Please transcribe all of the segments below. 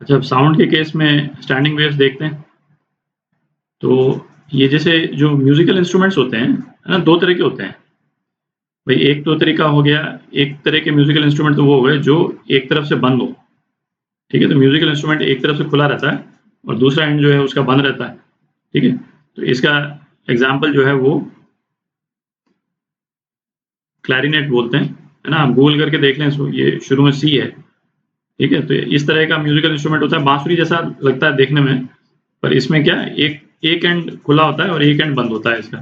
अच्छा, अब साउंड के केस में स्टैंडिंग वेव्स देखते हैं। तो ये जैसे जो म्यूजिकल इंस्ट्रूमेंट्स होते हैं, है ना, 2 तरह के होते हैं। भाई एक तो तरीका हो गया, एक तरह के म्यूजिकल इंस्ट्रूमेंट तो वो हो गए जो एक तरफ से बंद हो। ठीक है? तो म्यूजिकल इंस्ट्रूमेंट एक तरफ से खुला रहता है और दूसरा एंड जो है उसका बंद रहता है। ठीक है? तो इसका एग्जाम्पल जो है वो क्लैरिनेट बोलते हैं, है ना? आप गूगल करके देख लें इसको, ये शुरू में सी है। ठीक है? तो इस तरह का म्यूजिकल इंस्ट्रूमेंट होता है, बांसुरी जैसा लगता है देखने में, पर इसमें क्या एक एक एंड खुला होता है और एक एंड बंद होता है इसका।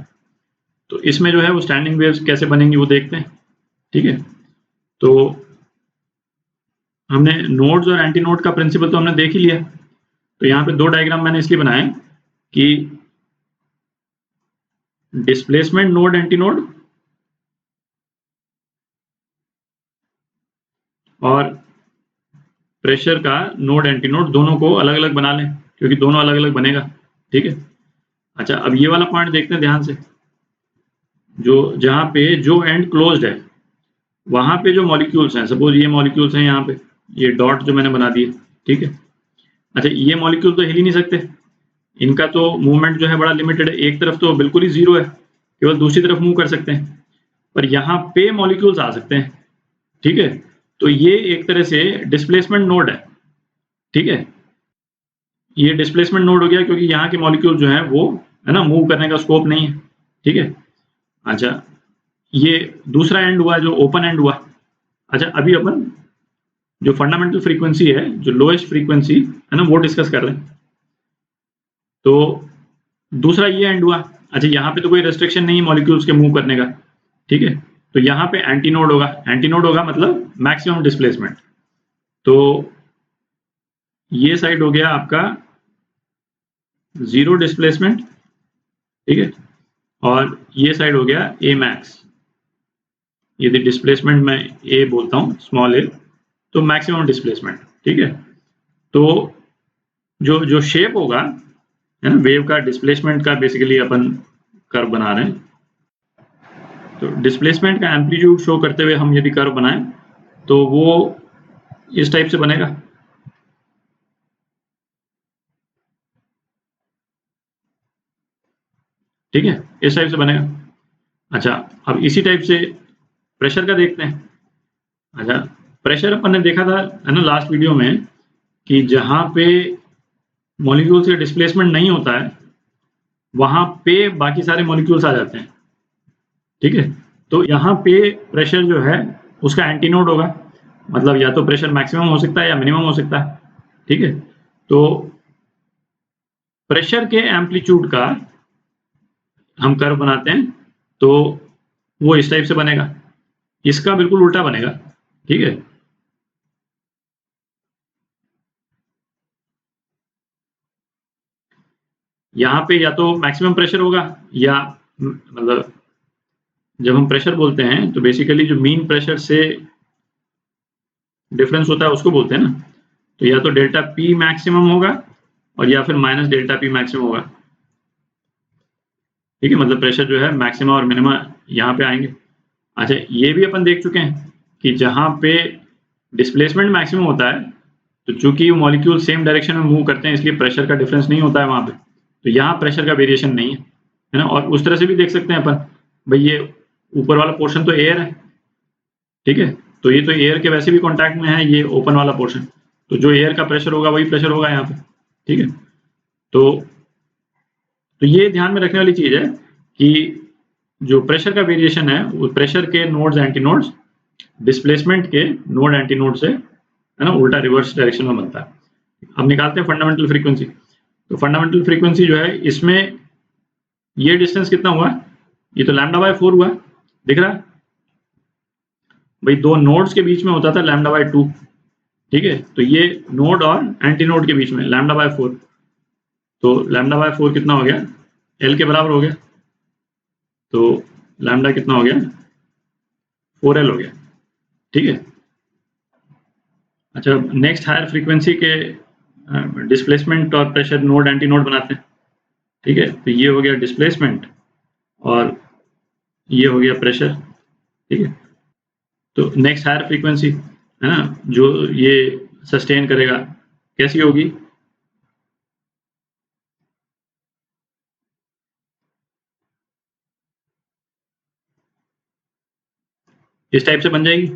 तो इसमें जो है वो स्टैंडिंग वेव्स कैसे बनेंगी वो देखते हैं। ठीक है? तो हमने नोड्स और एंटी नोड का प्रिंसिपल तो हमने देख ही लिया। तो यहाँ पे 2 डायग्राम मैंने इसलिए बनाए कि डिस्प्लेसमेंट नोड एंटी नोड और प्रेशर का नोड एंटी नोड दोनों को अलग अलग बना लें, क्योंकि दोनों अलग अलग बनेगा। ठीक है? अच्छा, अब ये वाला पॉइंट देखते हैं ध्यान से। जो जहाँ पे जो एंड क्लोज्ड है वहां पे जो मॉलिक्यूल्स हैं, सपोज ये मॉलिक्यूल्स हैं यहाँ पे, ये डॉट जो मैंने बना दिए। ठीक है? अच्छा, ये मॉलिक्यूल तो हिल ही नहीं सकते, इनका तो मूवमेंट जो है बड़ा लिमिटेड है, एक तरफ तो बिल्कुल ही जीरो है, केवल दूसरी तरफ मूव कर सकते हैं, पर यहाँ पे मॉलिक्यूल्स आ सकते हैं। ठीक है? तो ये एक तरह से डिस्प्लेसमेंट नोड है। ठीक है? ये डिस्प्लेसमेंट नोड हो गया क्योंकि यहाँ के मॉलिक्यूल जो है वो, है ना, मूव करने का स्कोप नहीं है। ठीक है? अच्छा, ये दूसरा एंड हुआ जो ओपन एंड हुआ। अच्छा, अभी अपन जो फंडामेंटल फ्रीक्वेंसी है, जो लोएस्ट फ्रीक्वेंसी है ना, वो डिस्कस कर रहे हैं। तो दूसरा ये एंड हुआ। अच्छा, यहाँ पे तो कोई रेस्ट्रिक्शन नहीं है मॉलिक्यूल्स के मूव करने का। ठीक है? तो यहाँ पे एंटी नोड होगा। एंटी नोड होगा मतलब मैक्सिमम डिस्प्लेसमेंट। तो ये साइड हो गया आपका जीरो डिस्प्लेसमेंट। ठीक है? और ये साइड हो गया ए मैक्स। यदि डिस्प्लेसमेंट मैं ए बोलता हूँ, स्मॉल ए, तो मैक्सिमम डिस्प्लेसमेंट। ठीक है? तो जो जो शेप होगा, है ना, वेव का डिस्प्लेसमेंट का बेसिकली अपन कर्व बना रहे हैं। तो डिस्प्लेसमेंट का एम्पलीट्यूड शो करते हुए हम यदि कर्व बनाएं तो वो इस टाइप से बनेगा। ठीक है? इस टाइप से बनेगा। अच्छा, अब इसी टाइप से प्रेशर का देखते हैं। अच्छा, प्रेशर अपन ने देखा था, है ना, लास्ट वीडियो में, कि जहां पे मॉलिक्यूल्स का डिस्प्लेसमेंट नहीं होता है वहां पे बाकी सारे मॉलिक्यूल्स आ जाते हैं। ठीक है? तो यहाँ पे प्रेशर जो है उसका एंटीनोड होगा, मतलब या तो प्रेशर मैक्सिमम हो सकता है या मिनिमम हो सकता है। ठीक है? तो प्रेशर के एम्पलीट्यूड का हम कर्व बनाते हैं तो वो इस टाइप से बनेगा, इसका बिल्कुल उल्टा बनेगा। ठीक है? यहाँ पे या तो मैक्सिमम प्रेशर होगा या मतलब जब हम प्रेशर बोलते हैं तो बेसिकली जो मीन प्रेशर से डिफरेंस होता है उसको बोलते हैं ना। तो या तो डेल्टा पी मैक्सिमम होगा और या फिर माइनस डेल्टा पी मैक्सिमम होगा। ठीक है? मतलब प्रेशर जो है मैक्सिमम और मिनिमम यहाँ पे आएंगे। अच्छा, ये भी अपन देख चुके हैं कि जहाँ पे डिस्प्लेसमेंट मैक्सिमम होता है तो चूंकि मॉलिक्यूल सेम डायरेक्शन में मूव करते हैं इसलिए प्रेशर का डिफरेंस नहीं होता है वहां पे, तो यहाँ प्रेशर का वेरिएशन नहीं है ना। और उस तरह से भी देख सकते हैं अपन, भाई ये ऊपर वाला पोर्शन तो एयर है। ठीक है? तो ये तो एयर के वैसे भी कॉन्टैक्ट में है, ये ओपन वाला पोर्शन, तो जो एयर का प्रेशर होगा वही प्रेशर होगा यहाँ पे। ठीक है? तो ये ध्यान में रखने वाली चीज है कि जो प्रेशर का वेरिएशन है वो प्रेशर के नोड्स एंटी नोड्स डिस्प्लेसमेंट के नोड एंटी नोड से, है ना, उल्टा रिवर्स डायरेक्शन में बनता है। अब निकालते हैं फंडामेंटल फ्रीक्वेंसी। तो फंडामेंटल फ्रीक्वेंसी जो है इसमें ये डिस्टेंस कितना हुआ, ये तो लैम्डा बाय 4 हुआ, दिख रहा है भाई, दो नोड्स के बीच में होता था लैम्डा बाय 2। ठीक है? तो ये नोड और एंटी नोड के बीच में लैम्डा बाय 4, तो लैम्डा बाय 4 कितना हो गया, एल के बराबर हो गया। तो लैम्डा कितना हो गया, 4L हो गया। ठीक है? अच्छा, नेक्स्ट हायर फ्रीक्वेंसी के डिस्प्लेसमेंट और प्रेशर नोड एंटी नोड बनाते हैं। ठीक है? तो ये हो गया डिस्प्लेसमेंट और ये हो गया प्रेशर। ठीक है? तो नेक्स्ट हायर फ्रीक्वेंसी, है ना, जो ये सस्टेन करेगा, कैसी होगी? इस टाइप से बन जाएगी,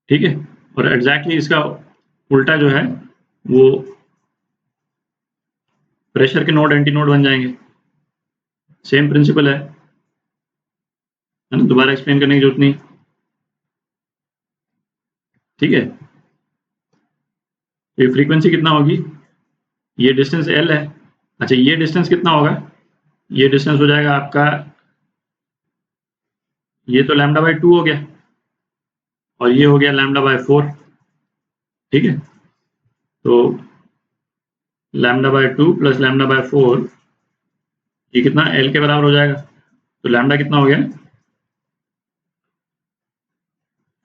ठीक है। और एग्जैक्टली इसका उल्टा जो है वो प्रेशर के नोड एंटी नोड बन जाएंगे। सेम प्रिंसिपल है ना, दोबारा एक्सप्लेन करने की जरूरत नहीं, ठीक है। ये फ्रीक्वेंसी कितना होगी? ये डिस्टेंस L है। अच्छा, ये डिस्टेंस कितना होगा? ये डिस्टेंस हो जाएगा आपका, ये तो λ/2 हो गया और ये हो गया λ/4, ठीक है। तो λ/2 प्लस λ/4 ये कितना L के बराबर हो जाएगा। तो लैम्डा कितना हो गया?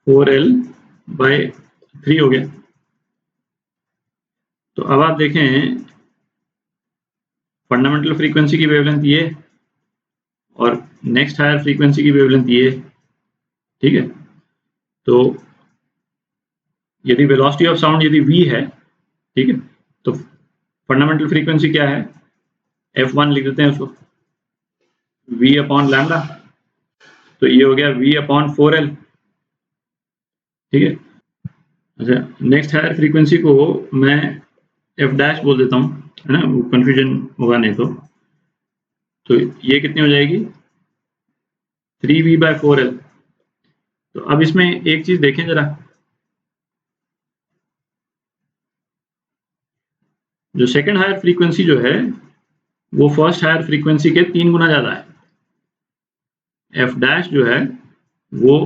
4L/3 हो गया। तो अब आप देखें, फंडामेंटल फ्रीक्वेंसी की वेवलेंथ ये और नेक्स्ट हायर फ्रीक्वेंसी की वेवलेंथ ये, ठीक है। तो यदि वेलोसिटी ऑफ साउंड यदि v है, ठीक है, तो फंडामेंटल फ्रीक्वेंसी क्या है? f1 लिख देते हैं उसको, v/λ। तो ये हो गया v/4L, ठीक है। अच्छा, नेक्स्ट हायर फ्रीक्वेंसी को मैं f' बोल देता हूँ, है ना, कंफ्यूजन होगा नहीं तो ये कितनी हो जाएगी? 3v/4L। तो अब इसमें एक चीज देखें जरा, जो सेकंड हायर फ्रीक्वेंसी जो है वो फर्स्ट हायर फ्रीक्वेंसी के 3 गुना ज्यादा है। f' जो है वो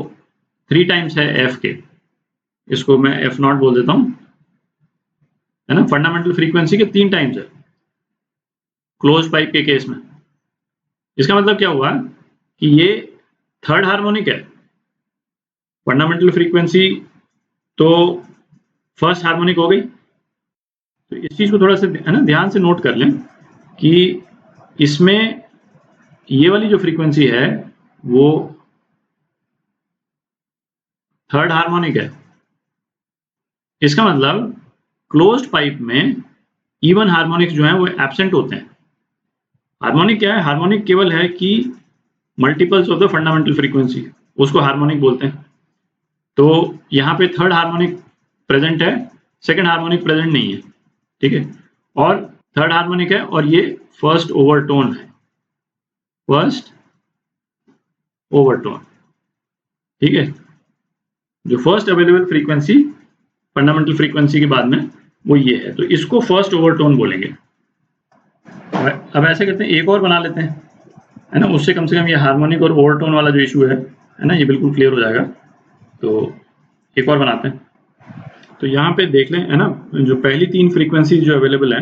3 टाइम्स है f के, इसको मैं f0 बोल देता हूँ, है ना। फंडामेंटल फ्रीक्वेंसी के 3 टाइम्स है क्लोज पाइप के केस में। इसका मतलब क्या हुआ कि ये थर्ड हार्मोनिक है। फंडामेंटल फ्रीक्वेंसी तो फर्स्ट हार्मोनिक हो गई। तो इस चीज को थोड़ा सा, है ना, ध्यान से नोट कर लें कि इसमें ये वाली जो फ्रीक्वेंसी है वो थर्ड हार्मोनिक है। इसका मतलब क्लोज्ड पाइप में इवन हार्मोनिक्स जो हैं वो एब्सेंट होते हैं। हार्मोनिक क्या है? हार्मोनिक केवल है कि multiples of the fundamental frequency, उसको हार्मोनिक बोलते हैं। तो यहाँ पे थर्ड हार्मोनिक प्रेजेंट है, सेकंड हार्मोनिक प्रेजेंट नहीं है, ठीक है। और थर्ड हार्मोनिक है और ये फर्स्ट ओवरटोन है, फर्स्ट ओवरटोन, ठीक है। जो first available frequency fundamental frequency के बाद में वो ये है, तो इसको फर्स्ट ओवरटोन बोलेंगे। अब ऐसे करते हैं, एक और बना लेते हैं, है ना, उससे कम से कम ये हार्मोनिक और ओवरटोन वाला जो इशू है ना, ये बिल्कुल क्लियर हो जाएगा। तो एक और बनाते हैं। तो यहाँ पे देख लें, है ना, जो पहली 3 फ्रीक्वेंसीज जो अवेलेबल है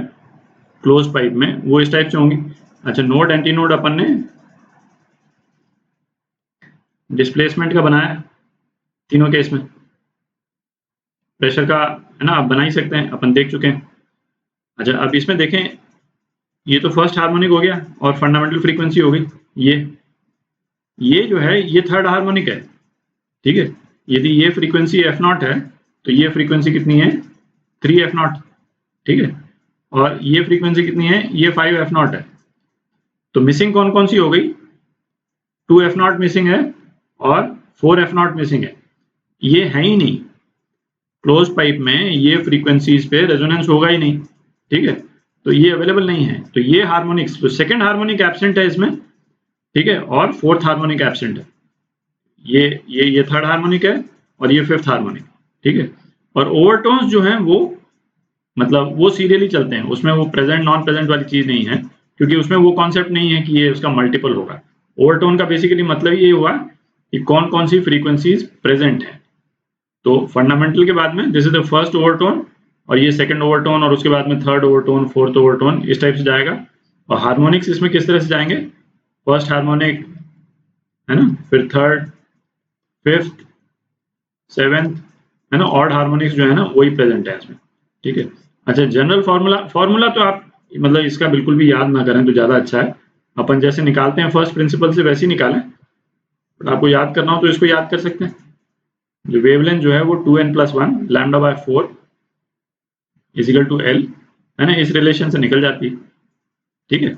क्लोज पाइप में वो इस टाइप से होंगी। अच्छा, नोड एंटी नोड अपन ने डिस्प्लेसमेंट का बनाया तीनों केस में, प्रेशर का, है ना, आप बना ही सकते हैं, अपन देख चुके हैं। अच्छा, अब इसमें देखें, ये तो फर्स्ट हार्मोनिक हो गया और फंडामेंटल फ्रीक्वेंसी हो गई ये जो है ये थर्ड हार्मोनिक है, ठीक है। यदि ये फ्रीक्वेंसी f0 है तो ये फ्रीक्वेंसी कितनी है? 3f0, ठीक है। और ये फ्रीक्वेंसी कितनी है? ये 5f0 है। तो मिसिंग कौन कौन सी हो गई? 2f0 मिसिंग है और 4f0 मिसिंग है। ये है ही नहीं, क्लोज पाइप में ये फ्रीक्वेंसीज पे रेजोनेंस होगा ही नहीं, ठीक है। तो ये अवेलेबल नहीं है। तो ये हार्मोनिक्स, तो सेकंड हार्मोनिक एब्सेंट है इसमें, ठीक है, और फोर्थ हार्मोनिक एब्सेंट है। ये थर्ड हार्मोनिक है और ये फिफ्थ हार्मोनिक, ठीक है। और ओवरटोन्स जो हैं वो मतलब वो सीरियली चलते हैं, उसमें वो प्रेजेंट नॉन प्रेजेंट वाली चीज नहीं है, क्योंकि उसमें वो कॉन्सेप्ट नहीं है कि ये उसका मल्टीपल होगा। ओवरटोन का बेसिकली मतलब ये हुआ कि कौन कौन सी फ्रीक्वेंसीज प्रेजेंट है। तो फंडामेंटल के बाद में this is the first overtone और ये सेकंड ओवरटोन और उसके बाद में थर्ड ओवरटोन, फोर्थ ओवरटोन, इस टाइप से जाएगा। और हार्मोनिक्स इसमें किस तरह से जाएंगे? फर्स्ट हार्मोनिक, है ना, फिर थर्ड, फिफ्थ, सेवेंथ, है ना, ऑड हार्मोनिक्स जो है ना वही प्रेजेंट है इसमें, ठीक है। अच्छा, जनरल फॉर्मूला तो आप मतलब इसका बिल्कुल भी याद ना करें तो ज्यादा अच्छा है। अपन जैसे निकालते हैं फर्स्ट प्रिंसिपल से वैसे ही निकालें, बट आपको याद करना हो तो इसको याद कर सकते हैं। जो वेवलेंथ जो है वो 2n+1 λ/4 इजिकल टू एल, है ना, इस रिलेशन से निकल जाती है। ठीक है,